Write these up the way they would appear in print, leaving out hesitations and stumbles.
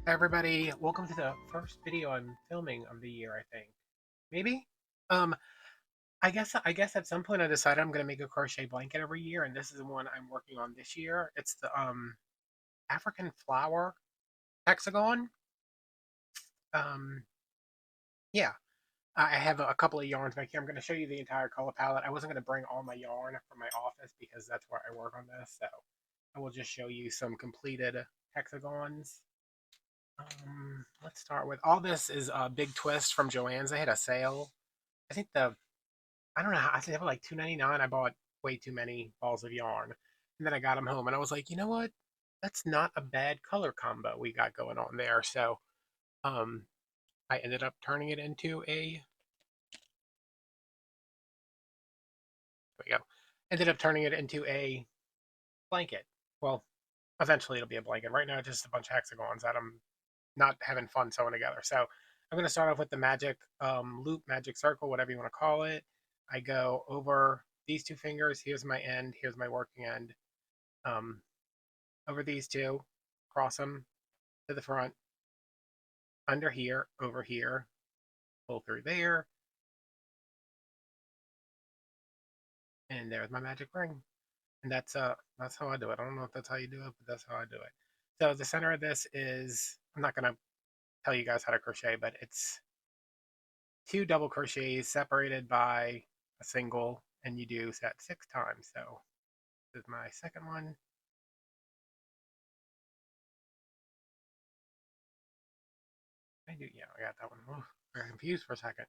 Hi everybody, welcome to the first video I'm filming of the year, I think. Maybe? Um, I guess at some point I decided I'm gonna make a crochet blanket every year, and this is the one I'm working on this year. It's the African flower hexagon. Um, yeah. I have a couple of yarns back here. I'm gonna show you the entire color palette. I wasn't gonna bring all my yarn from my office because that's where I work on this, so I will just show you some completed hexagons. Let's start with all this is a big twist from Joann's. They had a sale. I think I don't know. I think they were like $2.99. I bought way too many balls of yarn, and then I got them home, and I was like, you know what? That's not a bad color combo we got going on there. So, um, I ended up turning it into a. There we go. Ended up turning it into a blanket. Well, eventually it'll be a blanket. Right now, it's just a bunch of hexagons that I'm not having fun sewing together. So I'm going to start off with the magic loop, magic circle, whatever you want to call it. I go over these two fingers. Here's my end. Here's my working end. Um, over these two, cross them to the front, under here, over here, pull through there, and there's my magic ring. And that's how I do it. I don't know if that's how you do it, but that's how I do it. So the center of this is I'm not gonna tell you guys how to crochet, but it's two double crochets separated by a single, and you do that 6 times. So this is my second one. Yeah, I got that one. Oh, I got confused for a second.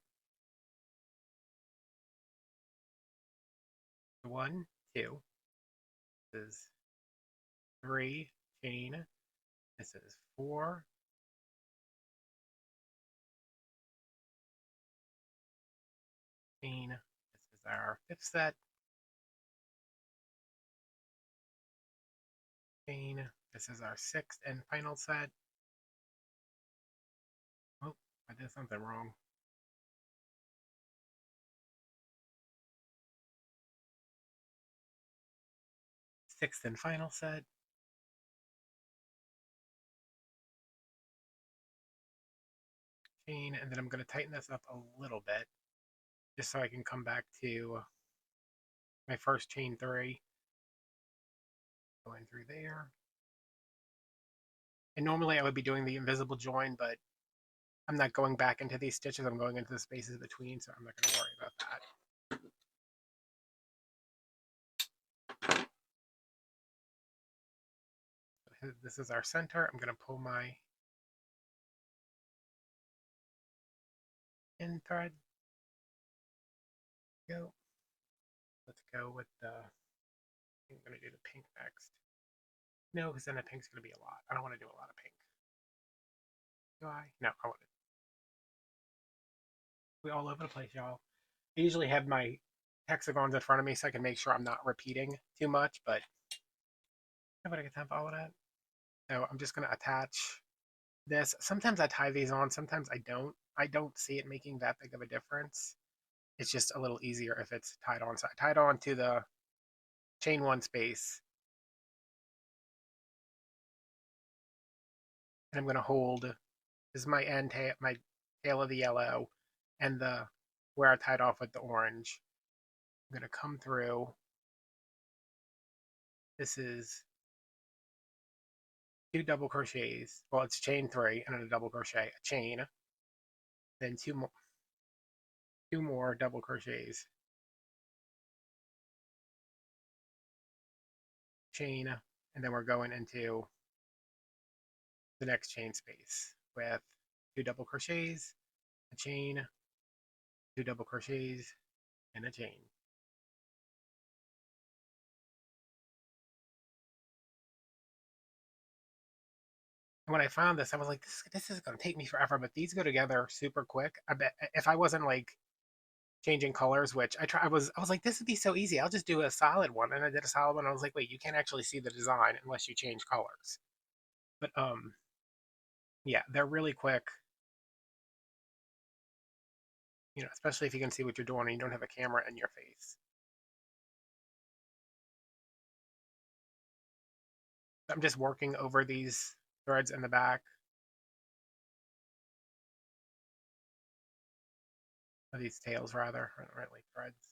One, two. This is three, chain. This is four, chain. This is our fifth set, chain. This is our sixth and final set. Oh, I did something wrong. Sixth and final set, chain, and then I'm going to tighten this up a little bit just so I can come back to my first chain three, going through there. And normally I would be doing the invisible join, but I'm not going back into these stitches. I'm going into the spaces between, so I'm not going to worry about that. This is our center. I'm going to pull my in thread. Go. Let's go with the. I'm going to do the pink next. No, because then the pink's going to be a lot. I don't want to do a lot of pink. Do I? No, I want to. We all over the place, y'all. I usually have my hexagons in front of me so I can make sure I'm not repeating too much, but nobody got time for all of that. So I'm just going to attach this. Sometimes I tie these on, sometimes I don't. I don't see it making that big of a difference. It's just a little easier if it's tied on. So I tied on to the chain one space, and I'm going to hold. This is my end, my tail of the yellow, and the where I tied off with the orange. I'm going to come through. This is two double crochets. Well, it's chain three and then a double crochet, a chain, then two more double crochets, chain, and then we're going into the next chain space with two double crochets, a chain, two double crochets, and a chain. And when I found this, I was like, this is going to take me forever, but these go together super quick. I bet if I wasn't like changing colors, which I was like, this would be so easy. I'll just do a solid one, and I did a solid one. I was like, wait, you can't actually see the design unless you change colors. But yeah, they're really quick. Especially if you can see what you're doing and you don't have a camera in your face. I'm just working over these threads in the back. or these tails rather, aren't really threads.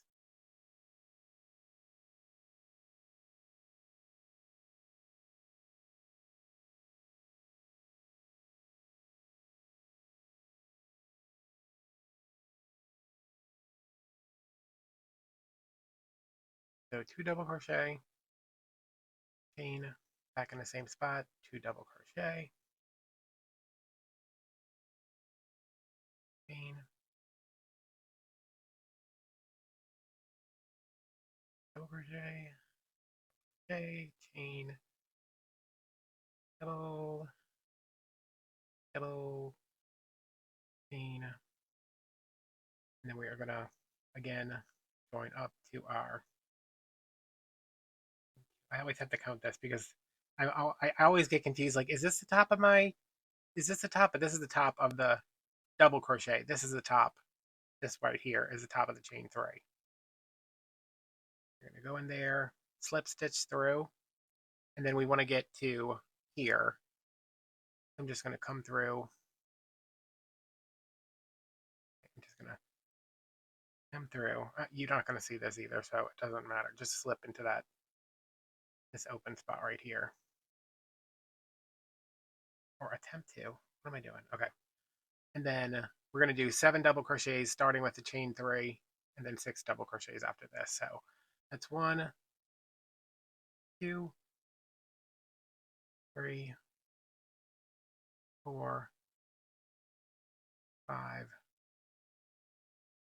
So 2 double crochet, chain, back in the same spot, 2 double crochet, chain, double crochet, chain, double, double, chain, and then we are gonna again join up to our. I always have to count this because I always get confused. Like, is this the top of my? Is this the top? But this is the top of the double crochet. This is the top. This right here is the top of the chain 3. You're gonna go in there, slip stitch through, and then we want to get to here. I'm just gonna come through. I'm just gonna come through. You're not gonna see this either, so it doesn't matter. Just slip into this open spot right here, or attempt to. What am I doing? Okay, and then we're gonna do 7 double crochets starting with the chain 3, and then 6 double crochets after this. So that's 1, 2, 3, 4, 5,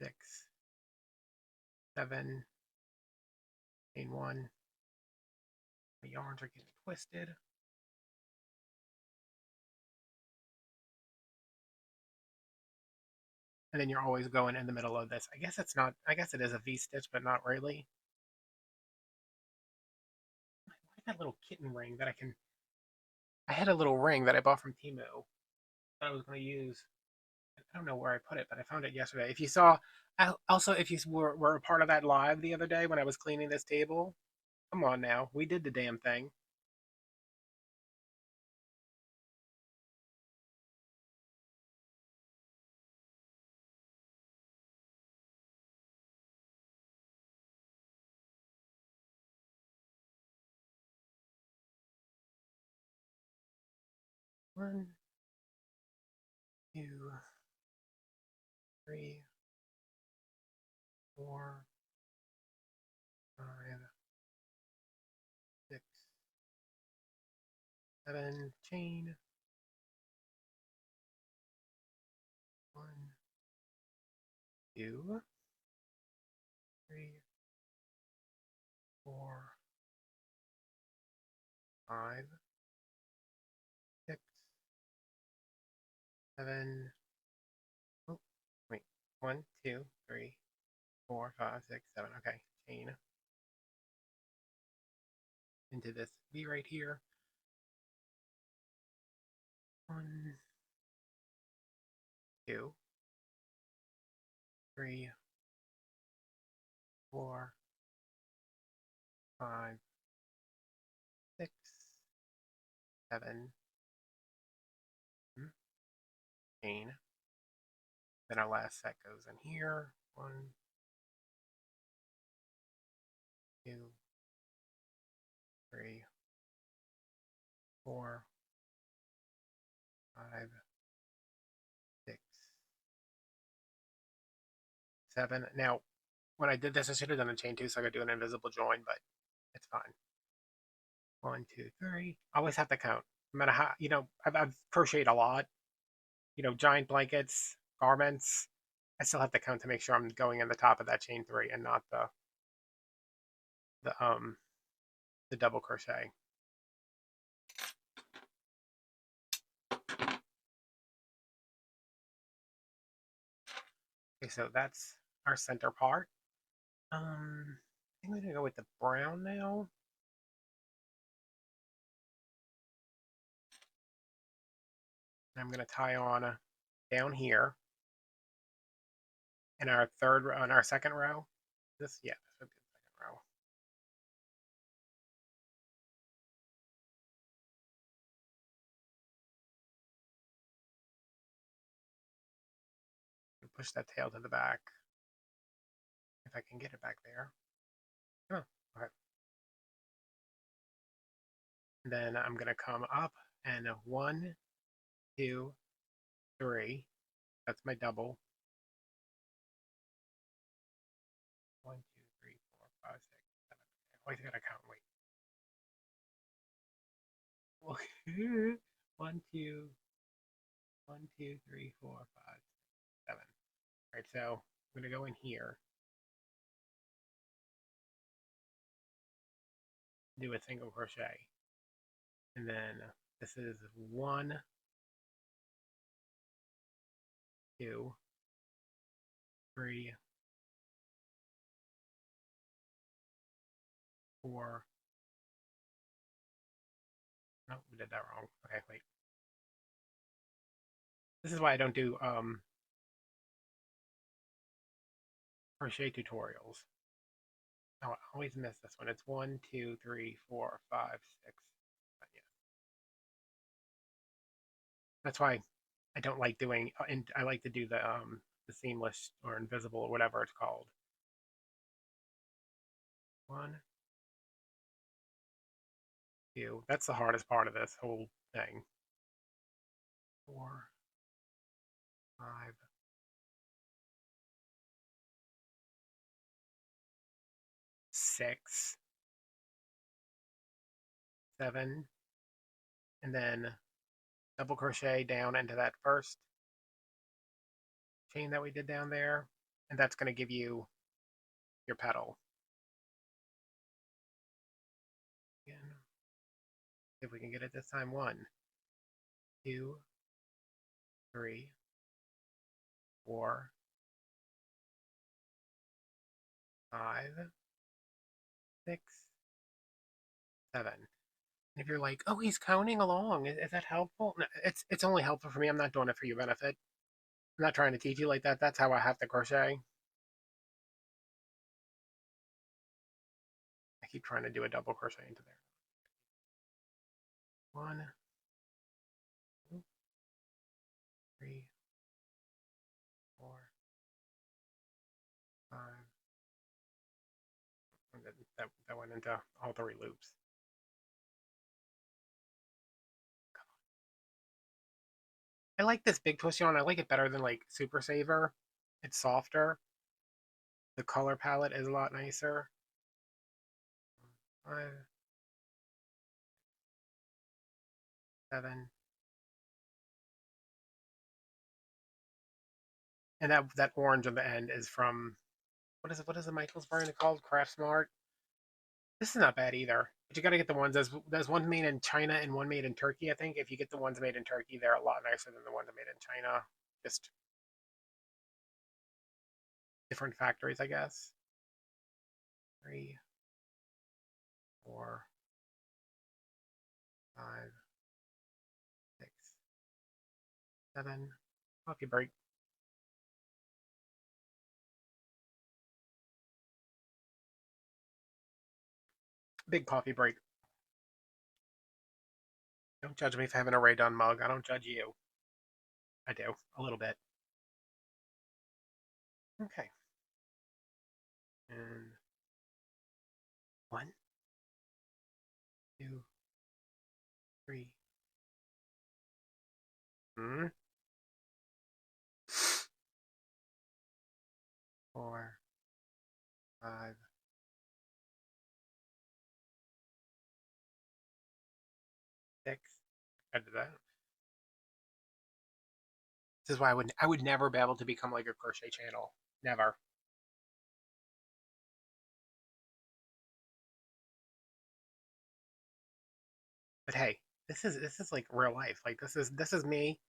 6, 7, chain 1. The yarns are getting twisted. And then you're always going in the middle of this. I guess it's not, I guess it is a V-stitch, but not really. I like that little kitten ring that I had a little ring that I bought from Temu that I was going to use. I don't know where I put it, but I found it yesterday. If you saw, also, if you were a part of that live the other day when I was cleaning this table, come on now, we did the damn thing. One, 2, 3, 4, 5, 6, 7, chain. 1, 2, 3, 4, 5, 6, 7. Oh, wait. 1, 2, 3, 4, 5, 6, 7. Okay, chain into this V right here. 1, 2, 3, 4, 5, 6, 7. Chain. Then our last set goes in here. 1, 2, 3, 4, 5, 6, 7. Now, when I did this, I should have done a chain 2, so I could do an invisible join, but it's fine. 1, 2, 3. I always have to count. No matter how, I've crocheted a lot. Giant blankets, garments. I still have to count to make sure I'm going in the top of that chain 3 and not the double crochet. Okay, so that's our center part. I think we're gonna go with the brown now. I'm gonna tie on down here in our on our second row. This would be the second row. push that tail to the back. If I can get it back there. Oh, okay. And then I'm going to come up and 1, 2, 3. That's my double. 1, 2, 3, 4, 5, 6, 7. I always gotta count. Wait. 1, 2, 1, 2, 3, 4, 5, 7. All right, so I'm gonna go in here, do a single crochet, and then this is 1, 2, 3, 4. No, we did that wrong. Okay, wait. This is why I don't do crochet tutorials. Oh, I always miss this one. It's 1, 2, 3, 4, 5, 6. Yeah. That's why I don't like doing, and I like to do the seamless or invisible or whatever it's called. 1, 2. That's the hardest part of this whole thing. 4, 5, 6, 7, and then double crochet down into that first chain that we did down there, and that's going to give you your petal. Again, if we can get it this time. 1, 2, 3, 4, 5, 6, 7. And if you're like, oh, he's counting along, is that helpful? No, it's only helpful for me. I'm not doing it for your benefit. I'm not trying to teach you like that. That's how I have to crochet. I keep trying to do a double crochet into there. 1, 2, 3, 4, 5. And that went into all 3 loops. I like this big twist yarn. I like it better than like Super Saver. It's softer. The color palette is a lot nicer. 5, 7. And that orange on the end is from what is the Michaels brand called? Craft Smart. This is not bad either. But you got to get the ones. There's one made in China and one made in Turkey. I think if you get the ones made in Turkey, they're a lot nicer than the ones made in China. Just different factories, I guess. 3, 4, 5, 6, 7. Coffee break. Big coffee break. Don't judge me for having a Ray Dunn mug. I don't judge you. I do a little bit. Okay. And 1, 2, 3. 4, 5, 6. I did that. This is why I would never be able to become like a crochet channel. Never. But hey, this is like real life. Like this is me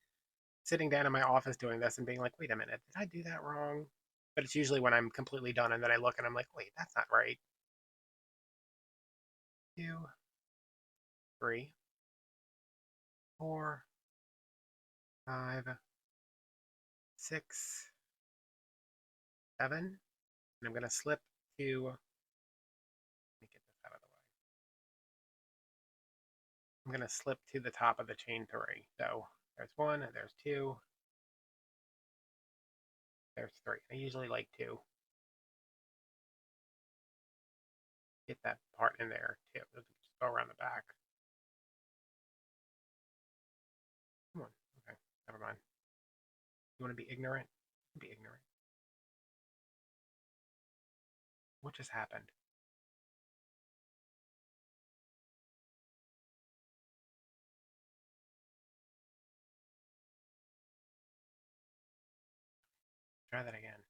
sitting down in my office doing this and being like, wait a minute, did I do that wrong? But it's usually when I'm completely done and then I look and I'm like, wait, that's not right. 2, 3, 4, 5, 6, 7. And I'm gonna slip to, let me get this out of the way. I'm gonna slip to the top of the chain 3. So there's 1, there's 2, There's 3. I usually like to get that part in there too. Just go around the back. Come on. Okay, never mind. You want to be ignorant? Be ignorant. What just happened? Try that again.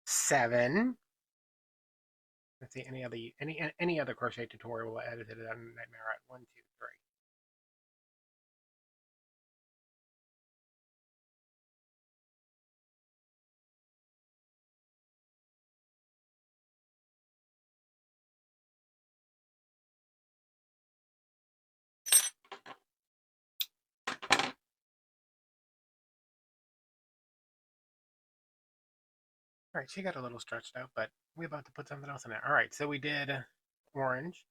Seven. Let's see any other crochet tutorial will edit it on Nightmare at 1, 2, 3. All right, she got a little stretched out, but we're about to put something else in there. All right, so we did orange,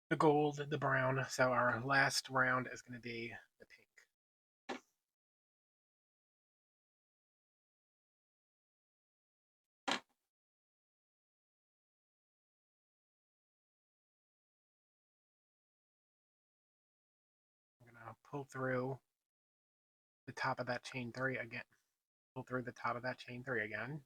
the gold, the brown. So our last round is going to be the pink. I'm going to pull through the top of that chain 3 again. Pull through the top of that chain 3 again.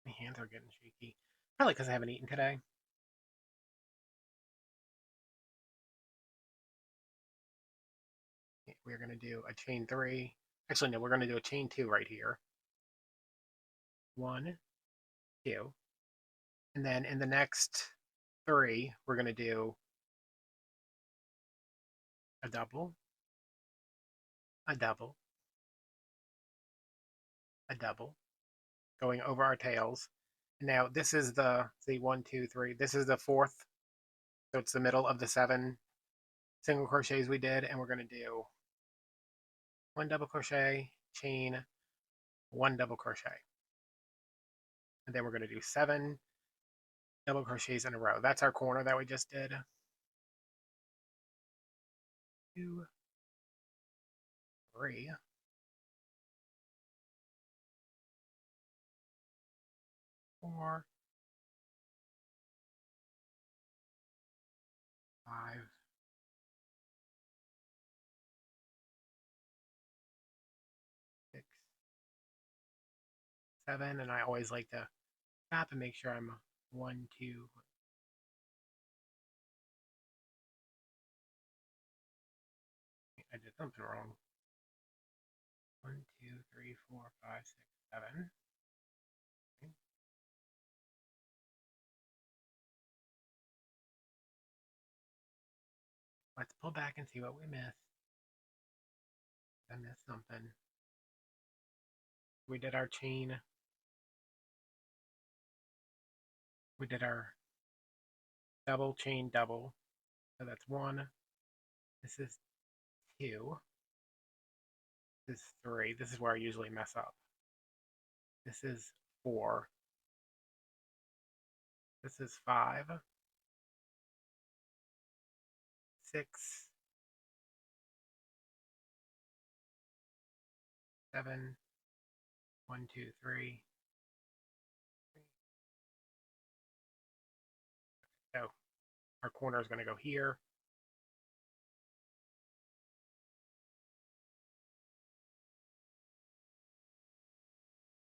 My hands are getting shaky. Probably because I haven't eaten today. We're going to do a chain 3. Actually, no, we're going to do a chain 2 right here. 1, 2. And then in the next 3, we're going to do a double, a double, a double, going over our tails. Now this is the 1, 2, 3. This is the 4th, so it's the middle of the 7 single crochets we did, and we're going to do 1 double crochet, chain, 1 double crochet, and then we're going to do 7 double crochets in a row. That's our corner that we just did. 2, 3, 4, 5, 6, 7, and I always like to stop and make sure I'm 1, 2. I did something wrong. 1, 2, 3, 4, 5, 6, 7. Okay. Let's pull back and see what we missed. I missed something. We did our chain. We did our double chain double. So that's 1. This is 2. This is 3. This is where I usually mess up. This is 4. This is 5. 6. 7. 1, 2, 3. So our corner is going to go here.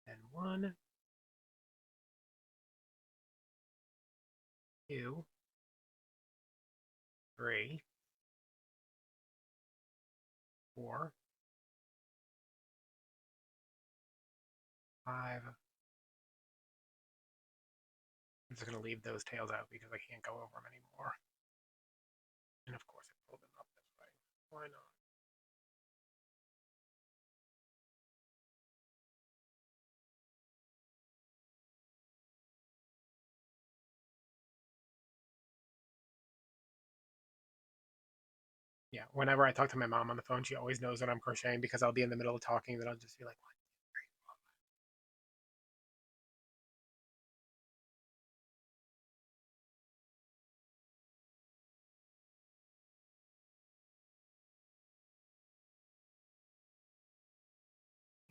And 1, 2, 3, 4, 5. I'm just going to leave those tails out because I can't go over them anymore. And of course I pulled them up this way. Why not? Yeah, Yeah, whenever I talk to my mom on the phone, she always knows that I'm crocheting because I'll be in the middle of talking, then I'll just be like, one,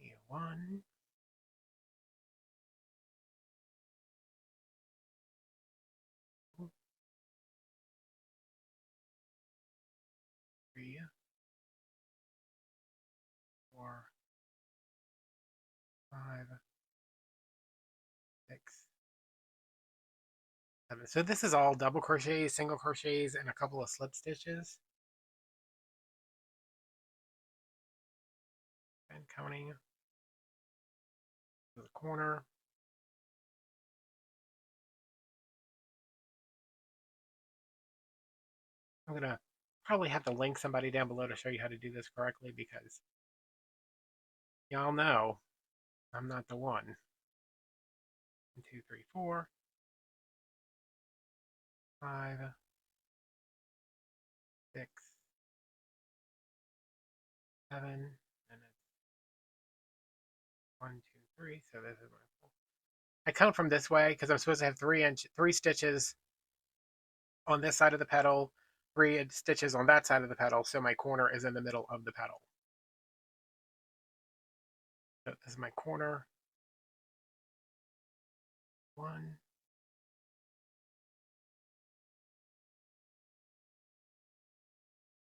two, one, two, three, four, five, six, seven. So this is all double crochets, single crochets, and a couple of slip stitches. And counting to the corner. I'm gonna probably have to link somebody down below to show you how to do this correctly because y'all know I'm not the one. 1, 2, 3, 4, 5, 6, 7, and it's 1, 2, 3. So this is my full. I count from this way because I'm supposed to have 3 stitches on this side of the petal, 3 stitches on that side of the petal, so my corner is in the middle of the petal. So this is my corner. 1,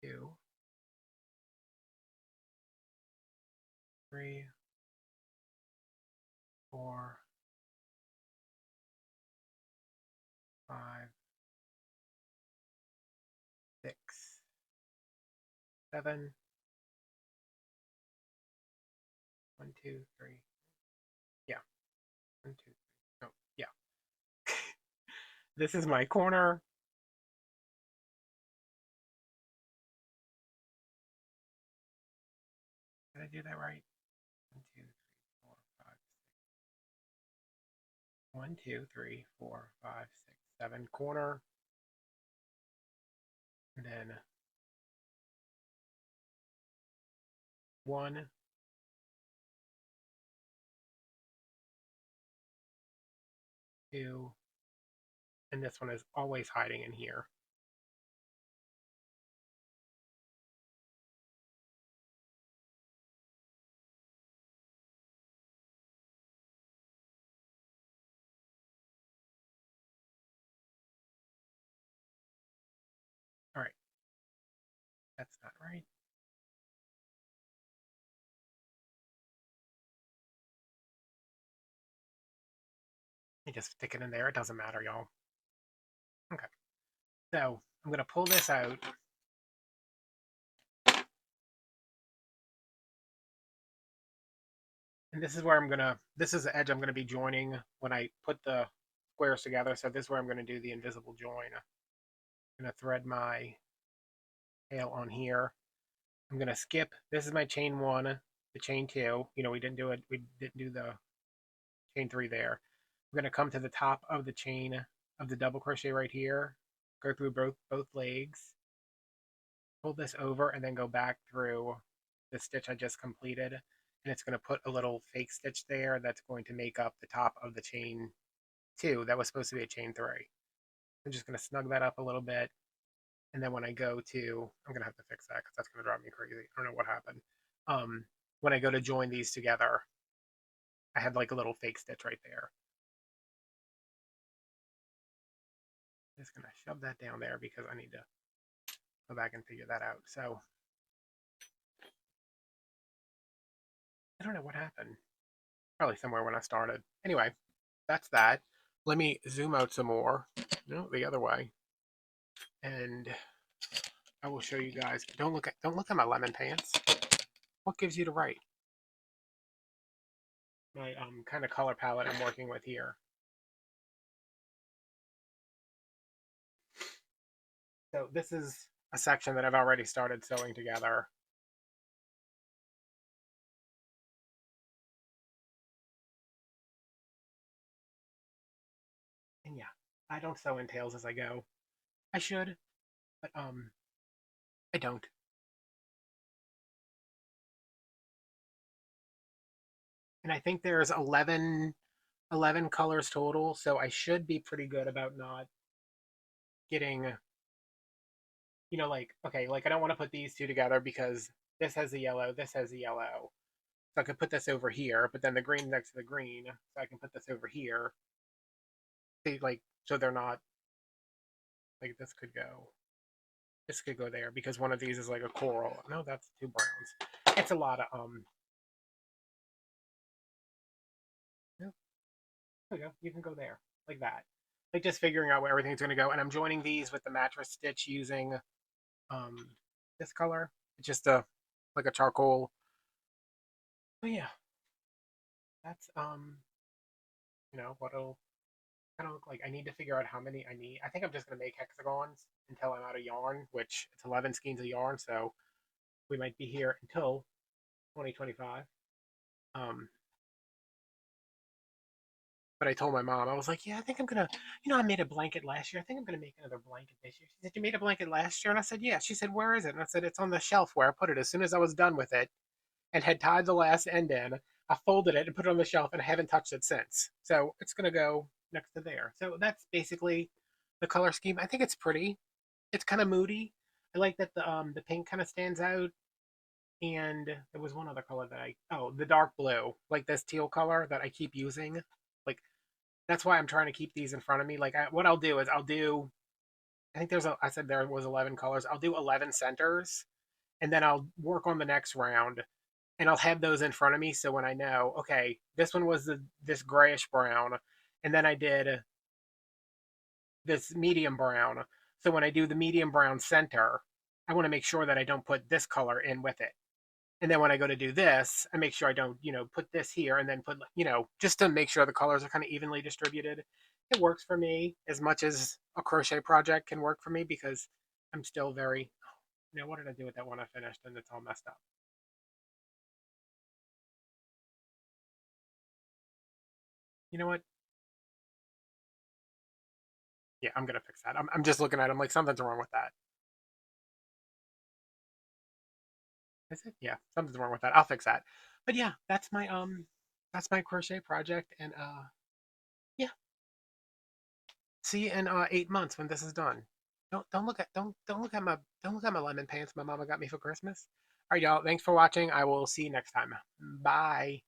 2, 3, 4, 5, 6, 7. 1, 2, 3. Yeah. 1, 2, 3. Oh, yeah. This is my corner. Did I do that right? 1, 2, 3, 4, 5, 6. 1, 2, 3, 4, 5, 6, 7. Corner. And then 1, 2, and this one is always hiding in here. All right. That's not right. You just stick it in there. It doesn't matter, y'all. Okay. So I'm going to pull this out. And this is where this is the edge I'm going to be joining when I put the squares together. So this is where I'm going to do the invisible join. I'm going to thread my tail on here. I'm going to skip. This is my chain 1, the chain 2. You know, we didn't do it. We didn't do the chain 3 there. I'm going to come to the top of the chain of the double crochet right here. Go through both legs. Pull this over and then go back through the stitch I just completed. And it's going to put a little fake stitch there that's going to make up the top of the chain 2 that was supposed to be a chain 3. I'm just going to snug that up a little bit. And then when I go to, I'm going to have to fix that because that's going to drive me crazy. I don't know what happened. When I go to join these together, I had like a little fake stitch right there. I'm just going to shove that down there because I need to go back and figure that out. So I don't know what happened. Probably somewhere when I started. Anyway, that's that. Let me zoom out some more. No, the other way. And I will show you guys. Don't look at my lemon pants. What gives you the right? My kind of color palette I'm working with here. So this is a section that I've already started sewing together. And yeah, I don't sew in tails as I go. I should, but I don't. And I think there's 11 colors total, so I should be pretty good about not getting, like, okay, like I don't want to put these two together because this has the yellow, this has the yellow. So I could put this over here, but then the green next to the green, so I can put this over here. See, like, so they're not, like, this could go there because one of these is like a coral. No, that's two browns. It's a lot of, no, there we go. You can go there, like that. Like just figuring out where everything's going to go. And I'm joining these with the mattress stitch using um, this color. It's just like a charcoal. But yeah, that's what it'll kind of look like. I need to figure out how many I need. I think I'm just gonna make hexagons until I'm out of yarn, which it's 11 skeins of yarn, so we might be here until 2025. Um, but I told my mom, I was like, yeah, I think I'm gonna, I made a blanket last year. I think I'm gonna make another blanket this year. She said, you made a blanket last year? And I said, yeah. She said, where is it? And I said, it's on the shelf where I put it as soon as I was done with it and had tied the last end in. I folded it and put it on the shelf and I haven't touched it since. So it's gonna go next to there. So that's basically the color scheme. I think it's pretty. It's kind of moody. I like that the pink kind of stands out. And there was one other color that the dark blue, like this teal color that I keep using. Like that's why I'm trying to keep these in front of me. Like what I'll do is I think I said there was 11 colors. I'll do 11 centers, and then I'll work on the next round and I'll have those in front of me. So when I know, okay, this one was this grayish brown, and then I did this medium brown. So when I do the medium brown center, I want to make sure that I don't put this color in with it. And then when I go to do this, I make sure I don't, put this here and then put, just to make sure the colors are kind of evenly distributed. It works for me as much as a crochet project can work for me because I'm still very, what did I do with that one I finished and it's all messed up? You know what? Yeah, I'm gonna fix that. I'm just looking at it. I'm like, something's wrong with that. Is it? Yeah, something's wrong with that. I'll fix that. But yeah, that's my crochet project, and yeah, see you in 8 months when this is done. Don't look at my lemon pants my mama got me for Christmas. All right, y'all. Thanks for watching. I will see you next time. Bye.